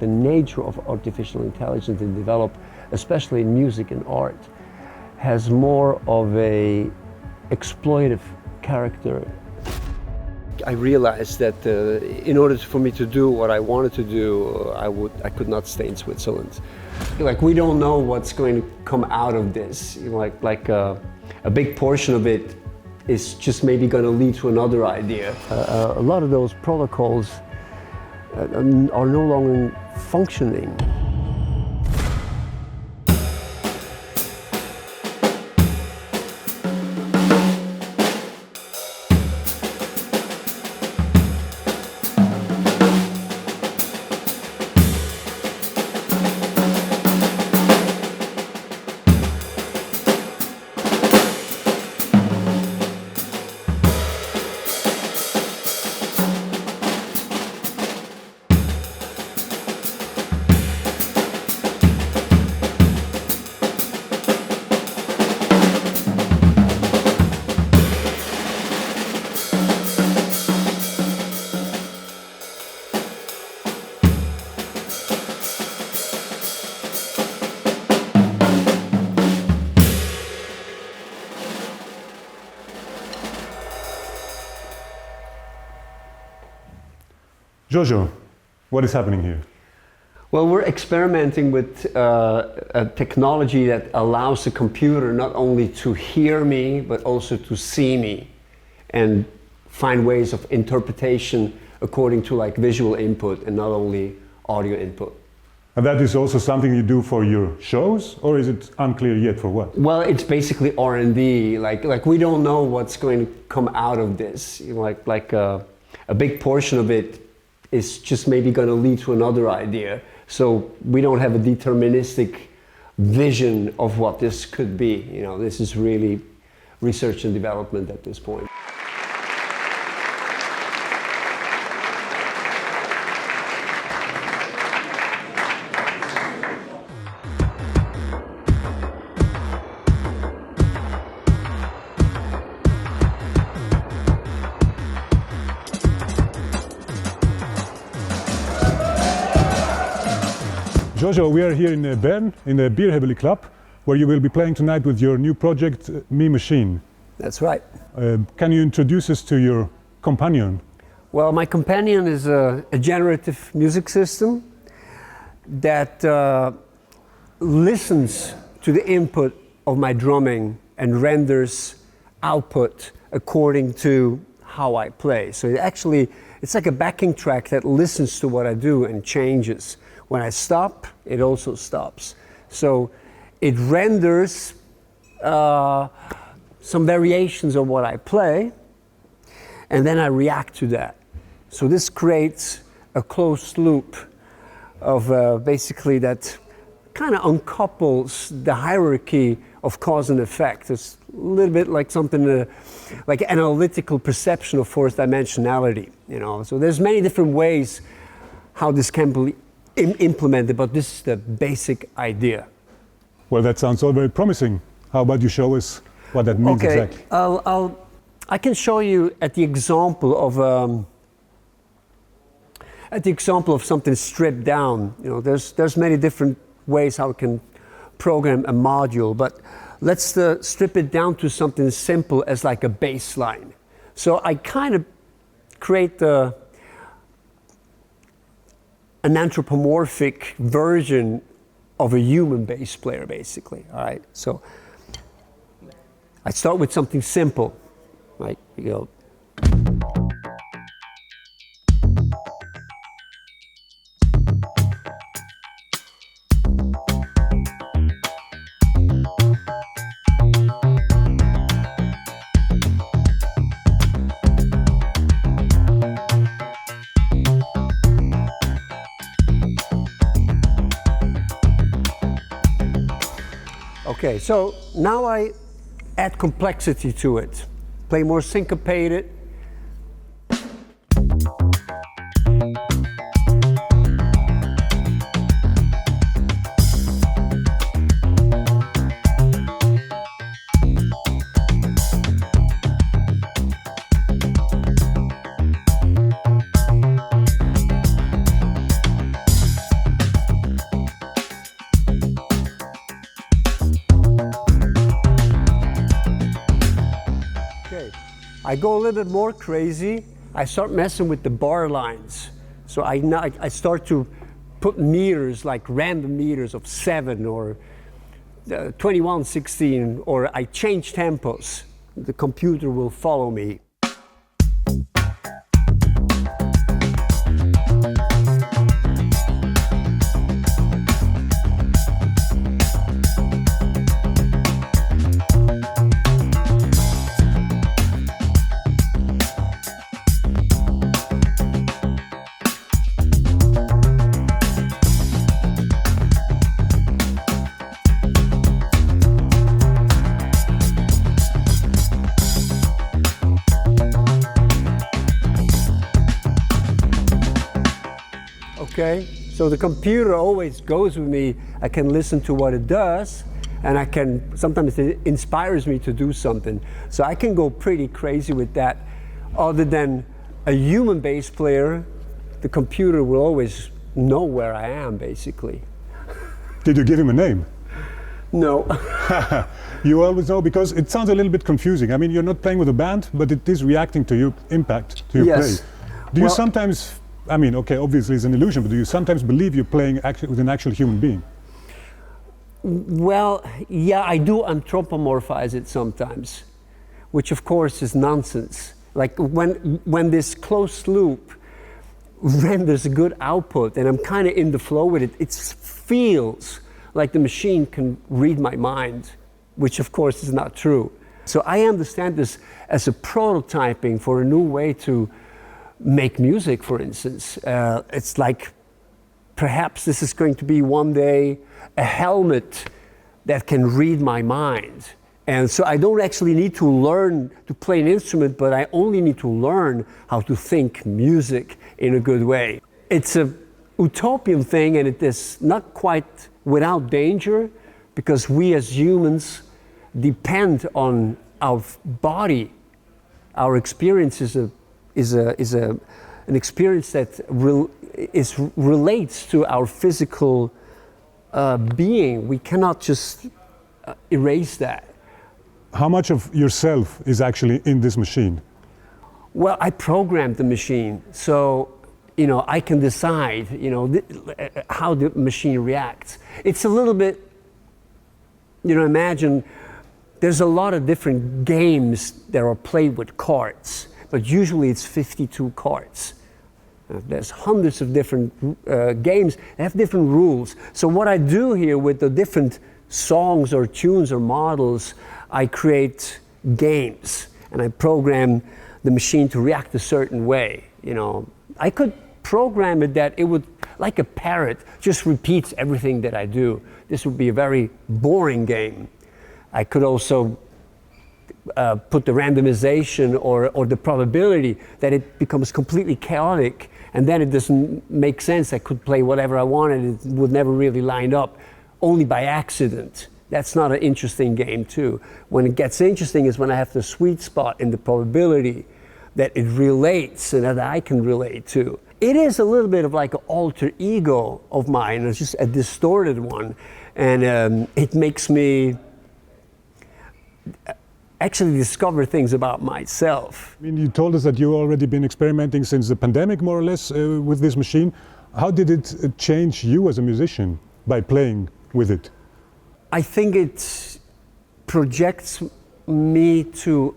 the nature of artificial intelligence and develop, especially in music and art, has more of a exploitive character. I realized that in order for me to do what I wanted to do, I could not stay in Switzerland. Like, we don't know what's going to come out of this. Like a big portion of it is just maybe going to lead to another idea. A lot of those protocols are no longer functioning. Jojo, what is happening here? Well, we're experimenting with a technology that allows the computer not only to hear me, but also to see me and find ways of interpretation according to like visual input and not only audio input. And that is also something you do for your shows, or is it unclear yet for what? Well, it's basically R&D. Like we don't know what's going to come out of this. Like a big portion of it is just maybe going to lead to another idea. So we don't have a deterministic vision of what this could be. You know, this is really research and development at this point. Jojo, we are here in Bern, in the Bierhebeli Club, where you will be playing tonight with your new project, Me Machine. That's right. Can you introduce us to your companion? Well, my companion is a generative music system that listens to the input of my drumming and renders output according to how I play. So it's like a backing track that listens to what I do and changes. When I stop, it also stops. So it renders some variations of what I play, and then I react to that. So this creates a closed loop of basically that kind of uncouples the hierarchy of cause and effect. It's a little bit like something like analytical perception of fourth dimensionality, you know. So there's many different ways how this can be implemented, but this is the basic idea. Well, that sounds all very promising. How about you show us what that means exactly? I can show you at the example of something stripped down. You know, there's many different ways how we can program a module, but let's strip it down to something simple as like a bass line. So I kind of create an anthropomorphic version of a human bass player, basically. All right. So I start with something simple, right? You go. Okay, so now I add complexity to it. Play more syncopated. I go a little bit more crazy. I start messing with the bar lines. So I start to put meters, like random meters of 7 or 21, 16, or I change tempos. The computer will follow me. Okay, so the computer always goes with me. I can listen to what it does, and sometimes it inspires me to do something. So I can go pretty crazy with that. Other than a human bass player, the computer will always know where I am, basically. Did you give him a name? No. You always know, because it sounds a little bit confusing. I mean, you're not playing with a band, but it is reacting to your impact, to your Yes. play. Do you sometimes, I mean, okay, obviously it's an illusion, but do you sometimes believe you're playing with an actual human being? Well, yeah, I do anthropomorphize it sometimes, which of course is nonsense. Like when this closed loop renders a good output and I'm kind of in the flow with it, it feels like the machine can read my mind, which of course is not true. So I understand this as a prototyping for a new way to make music, for instance. It's like perhaps this is going to be one day a helmet that can read my mind. And so I don't actually need to learn to play an instrument, but I only need to learn how to think music in a good way. It's a utopian thing, and it is not quite without danger, because we as humans depend on our body. Our experience is an experience that relates to our physical being. We cannot just erase that. How much of yourself is actually in this machine? Well, I programmed the machine, so I can decide how the machine reacts. It's a little bit, imagine there's a lot of different games that are played with cards, but usually it's 52 cards. There's hundreds of different games that have different rules. So what I do here with the different songs or tunes or models, I create games and I program the machine to react a certain way. I could program it that it would, like a parrot, just repeats everything that I do. This would be a very boring game. I could also put the randomization or the probability that it becomes completely chaotic, and then it doesn't make sense. I could play whatever I wanted. It would never really line up, only by accident. That's not an interesting game too. When it gets interesting is when I have the sweet spot in the probability that it relates and that I can relate to. It is a little bit of like an alter ego of mine. It's just a distorted one, and it makes me actually discover things about myself. I mean, you told us that you've already been experimenting since the pandemic, more or less, with this machine. How did it change you as a musician by playing with it? I think it projects me to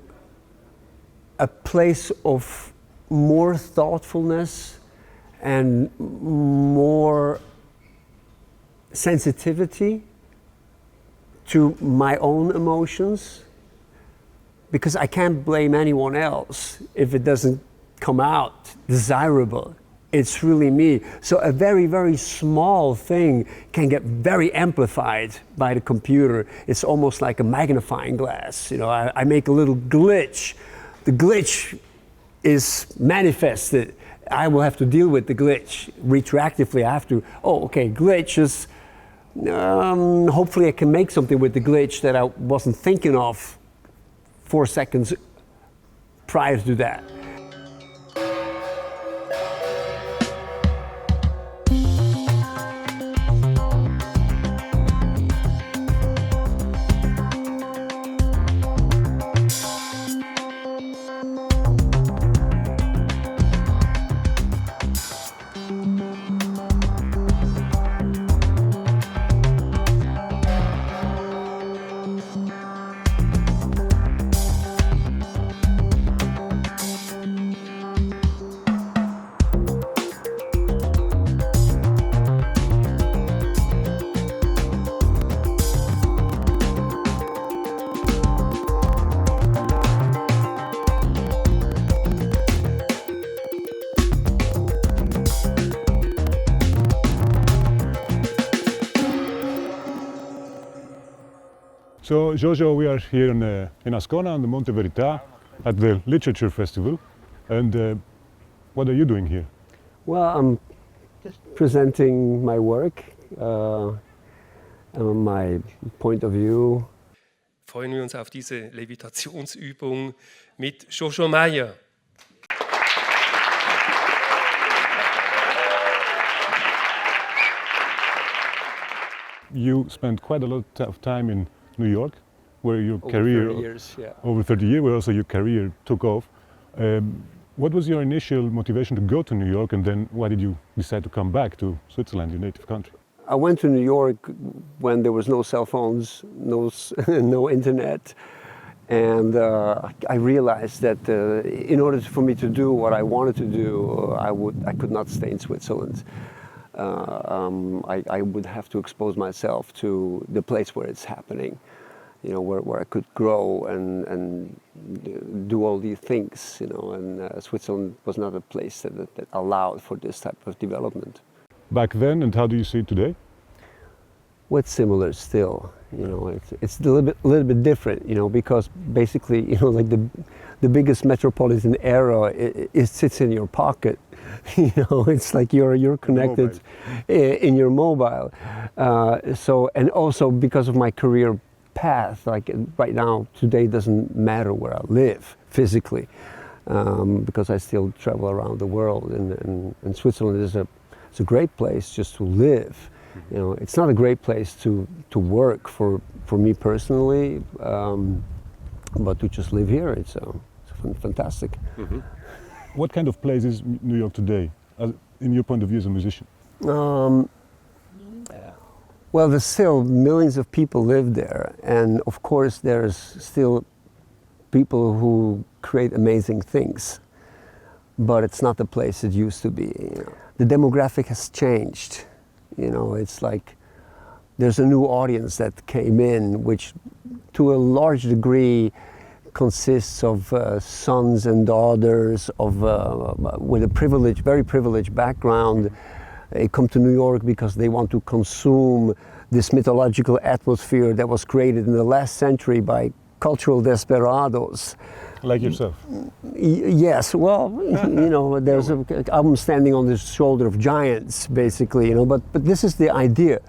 a place of more thoughtfulness and more sensitivity to my own emotions, because I can't blame anyone else if it doesn't come out desirable. It's really me. So a very, very small thing can get very amplified by the computer. It's almost like a magnifying glass. I make a little glitch. The glitch is manifested. I will have to deal with the glitch. Retroactively, I have to, glitch is, hopefully I can make something with the glitch that I wasn't thinking of 4 seconds prior to that. So, Jojo, we are here in Ascona on the Monte Verità at the Literature Festival. And what are you doing here? Well, I'm just presenting my work, my point of view. Freuen wir uns auf diese Levitationsübung mit Joджо Майер. You spent quite a lot of time in New York, where your Over career 30 years, yeah. over 30 years, where also your career took off. What was your initial motivation to go to New York, and then why did you decide to come back to Switzerland, your native country? I went to New York when there was no cell phones, no internet, and I realized that in order for me to do what I wanted to do, I could not stay in Switzerland. I would have to expose myself to the place where it's happening, you know, where I could grow and do all these things, you know, and Switzerland was not a place that allowed for this type of development. Back then, and how do you see it today? Well, it's similar still, you know, it's a little bit different, you know, because basically, you know, like the biggest metropolitan area, it sits in your pocket, you know, it's like you're connected in your mobile. So, and also because of my career path, like right now, today doesn't matter where I live physically, because I still travel around the world, and Switzerland is it's a great place just to live. You know, it's not a great place to work for me personally, but to just live here, it's fantastic. Mm-hmm. What kind of place is New York today, in your point of view as a musician? Well, there's still millions of people live there, and of course there's still people who create amazing things, but it's not the place it used to be. You know. The demographic has changed. You know, it's like there's a new audience that came in, which to a large degree consists of sons and daughters of with a very privileged background. They come to New York because they want to consume this mythological atmosphere that was created in the last century by cultural desperados. Like yourself? Yes, well, you know, I'm standing on the shoulder of giants, basically, you know, but this is the idea.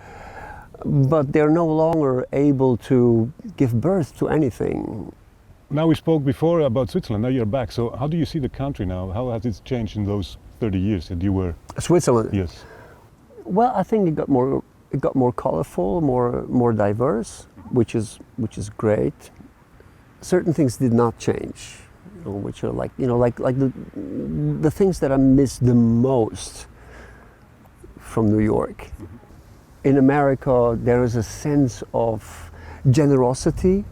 But they're no longer able to give birth to anything. Now we spoke before about Switzerland, now you're back, so how do you see the country now? How has it changed in those 30 years that you were? Switzerland? Yes. Well, I think it got more colorful, more diverse, which is great. Certain things did not change, you know, which are like, you know, like the things that I miss the most from New York. Mm-hmm. In America, there is a sense of generosity,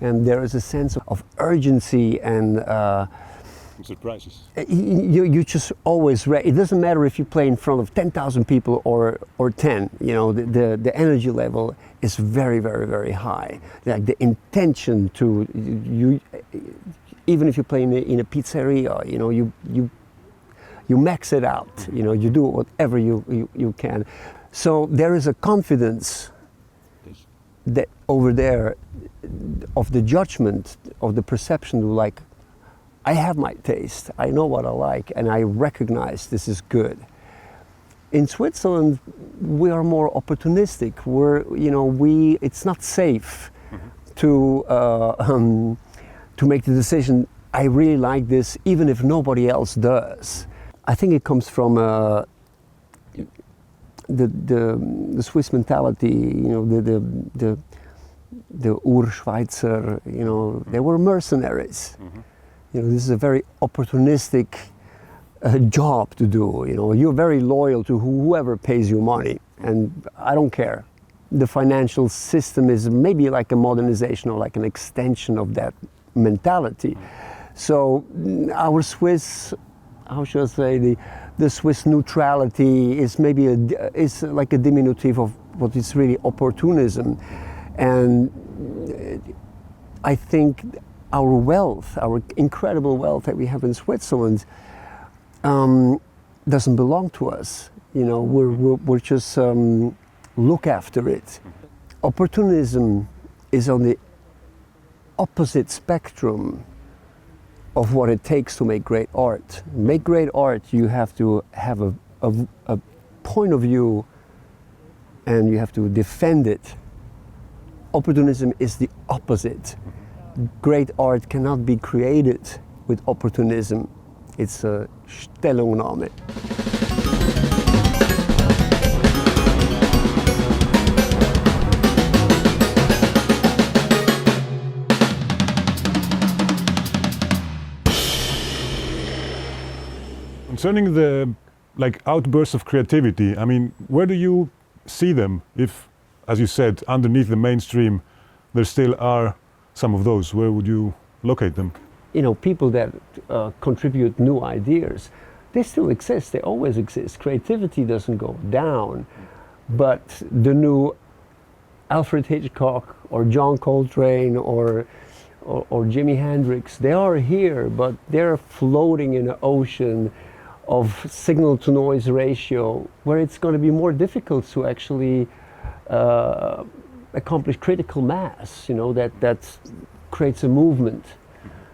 and there is a sense of urgency and surprises. You just always it doesn't matter if you play in front of 10,000 people or 10. You know, the energy level is very, very, very high. Like the intention to you, even if you play in a pizzeria, you know, you max it out. You know, you do whatever you can. So there is a confidence that over there of the judgment, of the perception, like, I have my taste, I know what I like, and I recognize this is good. In Switzerland, we are more opportunistic. It's not safe to make the decision, I really like this, even if nobody else does. I think it comes from the Swiss mentality, you know, the Ur-Schweizer, you know, they were mercenaries. Mm-hmm. You know, this is a very opportunistic job to do. You know, you're very loyal to whoever pays you money, and I don't care. The financial system is maybe like a modernization or like an extension of that mentality. So our Swiss, how should I say, the Swiss neutrality is maybe is like a diminutive of what is really opportunism, and I think our wealth, our incredible wealth that we have in Switzerland, doesn't belong to us. You know, we're just look after it. Opportunism is on the opposite spectrum of what it takes to make great art. Make great art, you have to have a point of view and you have to defend it. Opportunism is the opposite. Great art cannot be created with opportunism. It's a Stellungnahme. Concerning the outbursts of creativity, I mean, where do you see them? If, as you said, underneath the mainstream, there still are some of those. Where would you locate them? You know, people that contribute new ideas, they still exist. They always exist. Creativity doesn't go down, but the new Alfred Hitchcock or John Coltrane or Jimi Hendrix, they are here, but they're floating in an ocean of signal-to-noise ratio, where it's going to be more difficult to actually accomplish critical mass. You know, that creates a movement.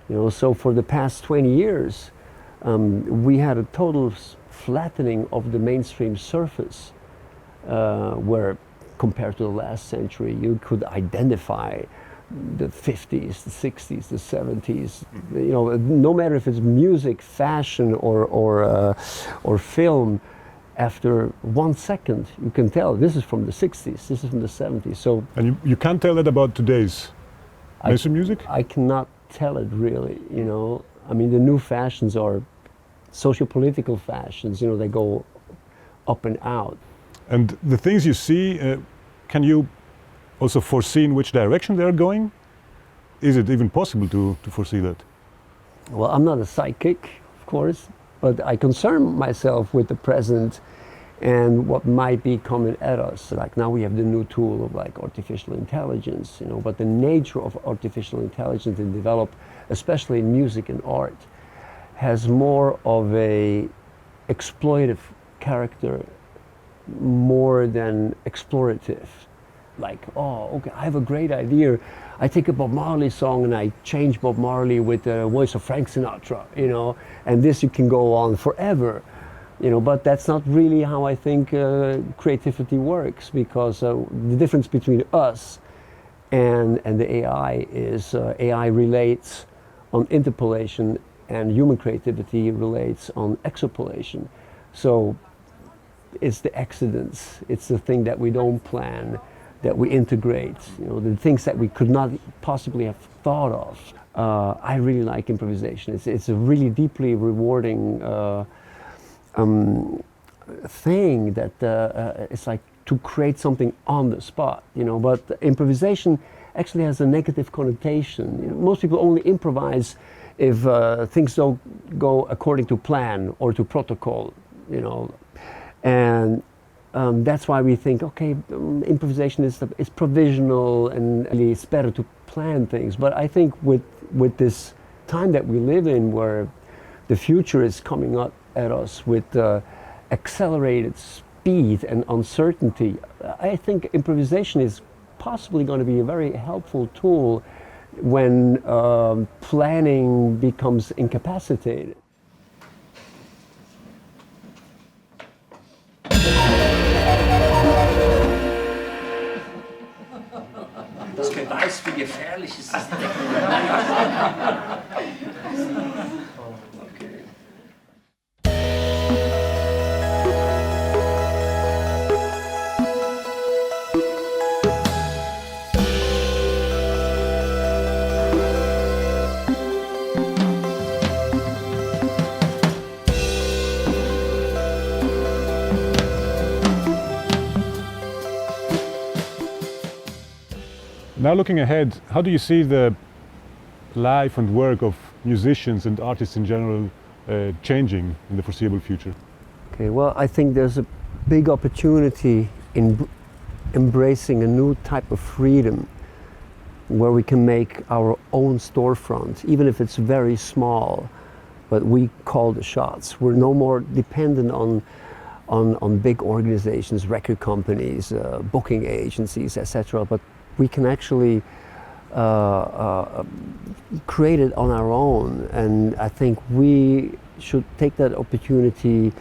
You know, so for the past 20 years, we had a total flattening of the mainstream surface, where compared to the last century, you could identify the 50s, the 60s, the 70s. You know, no matter if it's music, fashion, or film, after 1 second, you can tell this is from the 60s, this is from the 70s. So, and you can't tell that about today's mainstream music? I cannot tell it really, you know. I mean, the new fashions are socio-political fashions, you know, they go up and out. And the things you see, can you also foresee in which direction they're going? Is it even possible to foresee that? Well, I'm not a psychic, of course, but I concern myself with the present and what might be coming at us. Like now we have the new tool of like artificial intelligence, you know, but the nature of artificial intelligence and develop, especially in music and art, has more of a exploitive character more than explorative. Like, oh, okay, I have a great idea. I take a Bob Marley song and I change Bob Marley with the voice of Frank Sinatra, you know, and this you can go on forever, you know, but that's not really how I think creativity works, because the difference between us and the AI is AI relates on interpolation and human creativity relates on extrapolation. So it's the accidents, it's the thing that we don't plan, that we integrate, you know, the things that we could not possibly have thought of. I really like improvisation. It's a really deeply rewarding thing that it's like to create something on the spot, you know, but improvisation actually has a negative connotation. You know, most people only improvise if things don't go according to plan or to protocol, you know, and that's why we think, okay, improvisation is provisional and it's better to plan things. But I think with this time that we live in, where the future is coming up at us with accelerated speed and uncertainty, I think improvisation is possibly going to be a very helpful tool when planning becomes incapacitated. Das Beweis, wie gefährlich es ist. Now looking ahead, how do you see the life and work of musicians and artists in general changing in the foreseeable future? Okay, well, I think there's a big opportunity in embracing a new type of freedom where we can make our own storefront, even if it's very small, but we call the shots. We're no more dependent on big organizations, record companies, booking agencies, etc. But we can actually create it on our own, and I think we should take that opportunity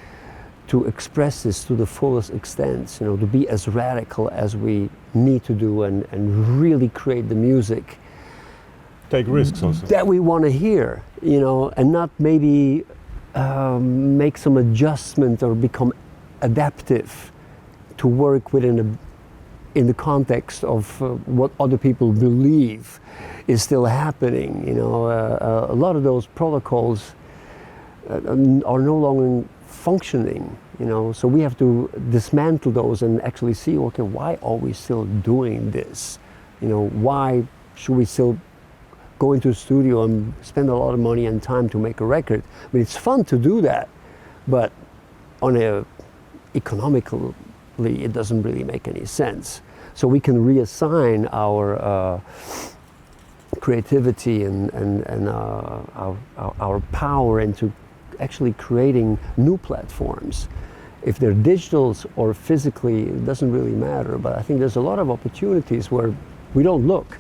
to express this to the fullest extent, you know, to be as radical as we need to do, and really create the music. Take risks also. That we want to hear, you know, and not maybe make some adjustment or become adaptive to work within in the context of what other people believe is still happening. You know, a lot of those protocols are no longer functioning. You know, so we have to dismantle those and actually see, okay, why are we still doing this? You know, why should we still go into a studio and spend a lot of money and time to make a record? I mean, it's fun to do that, but on a economically, it doesn't really make any sense. So we can reassign our creativity and our power into actually creating new platforms. If they're digitals or physically, it doesn't really matter, but I think there's a lot of opportunities where we don't look.